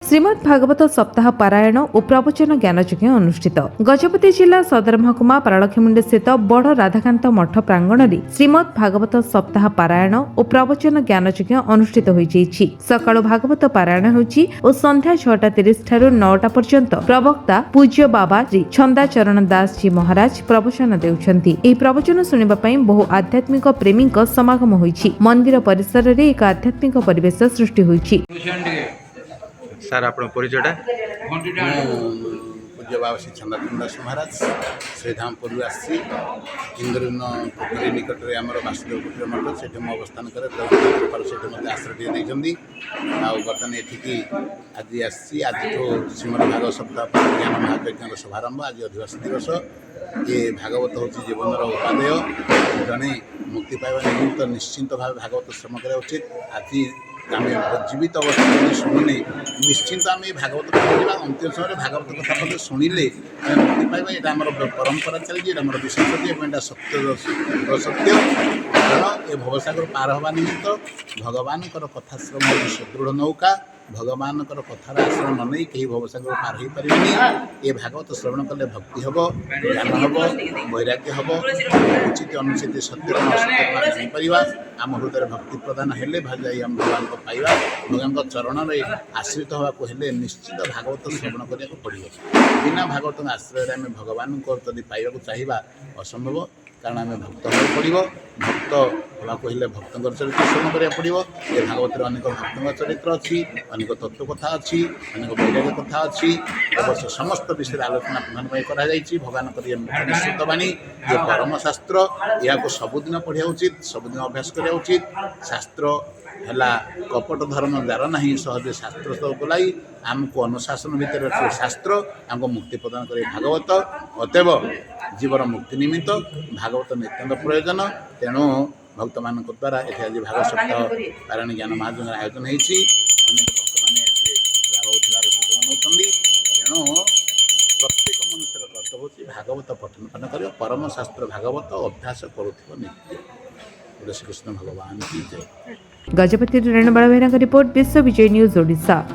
श्रीमद् भागवत सप्ताह पारायण और प्रवचन ज्ञानयज्ञ अनुष्ठित गजपति जिला सदर महकुमा पारलाखेमुंडी स्थित बड़ राधाकांत मठ प्रांगण में श्रीमद् भागवत सप्ताह पारायण और प्रवचन ज्ञानयज्ञ अनुष्ठित होईଯାଇଛି। सकाळु भागवत पारायण होछि और संध्या 6:30 ठारू 9टा पर्यंत प्रवक्ता पूज्य बाबा श्री छंदाचरण दास जी महाराज प्रवचन देउछन्ति। एही प्रवचन सुनिबा पई बहु आध्यात्मिक प्रेमीक समागम होईछि। मंदिर परिसर रे एक आध्यात्मिक परिवेश सृष्टि होईछि। सर आप परिचयटा पूज्य बाबा श्री छंदाचरण दास महाराज श्रीधामपुर आसी इंद्रन पोखरी निकट में आम वासुदेव कुटीर मठ से अवस्थान करे मत आश्रय देखते बर्तमान एठिकी आज आसी आज श्रीमद भागवत सप्ताह ज्ञान महायज्ञ शुभारंभ आज अधिवास दिवस ये भागवत हूँ जीवन उपादेय जड़े मुक्ति पाइबा निमित्त निश्चिंत भाव भागवत श्रम करा उचित। आज आम जीवित अवस्था शुणुने निश्चिंत आम भागवत कथा अंतिम समय भागवत कथा शुणिले आम मुक्ति पाइबा यहाँ आम परंपरा चलती आम विश्वास सत्य सत्य कारण ये भवसागर पार हवा निमित्त भगवान कथा श्रम सुदृढ़ नौका भगवान कथार आश्रय न नहीं कहीं भवसागर पार हो पारे। ये भागवत श्रवण कले भक्ति हम ज्ञान हम वैराग्य हम उचित अनुचित सत्य जापर आम हृदय भक्ति प्रदान हेले भाई आम भगवान को पाइबा भगवान चरण में आश्रित हवा हेले निश्चित भागवत श्रवण करने पड़ो। बिना भागवत आश्रय आम भगवान को जब पाइबा चाहिए असंभव कारण आम भक्त हो पड़ो। भक्त होगा हेले भक्त चरित्र श्रवण करा पड़ो। ये भागवत अनेक भक्त चरित्र अच्छी अनेक तत्व कथा अच्छी अनेक वैराग्य कथा अच्छी अवश्य समस्त विषय आलोचना भगवान निश्चित बाणी ये परम शास्त्र यहाँ सबुदिन पढ़ा उचित सबुदिन अभ्यास करा उचित। शास्त्र है कपट धर्म जार ना सहजे शास्त्र सब बोलाई आमको अनुशासन भितर रखे शास्त्र आमको मुक्ति प्रदान करे भागवत। अतएव जीवन मुक्ति निमित्त भागवत नितांत प्रयोजन। तेणु भक्त मान द्वारा ये आज भागवत सप्ताह पारायण ज्ञान महायज्ञ आयोजन होती अनेक भक्त मैंने लाभ उठार सुजोग नौकरी। तेणु प्रत्येक मनुष्य कर्तव्य भागवत पठन पान कर परम शास्त्र भागवत अभ्यास करुथिब नित्य। श्री कृष्ण भगवान की जय। गजपति रेणुबाला बेहरा रिपोर्ट विश्व विजय न्यूज ओडिशा।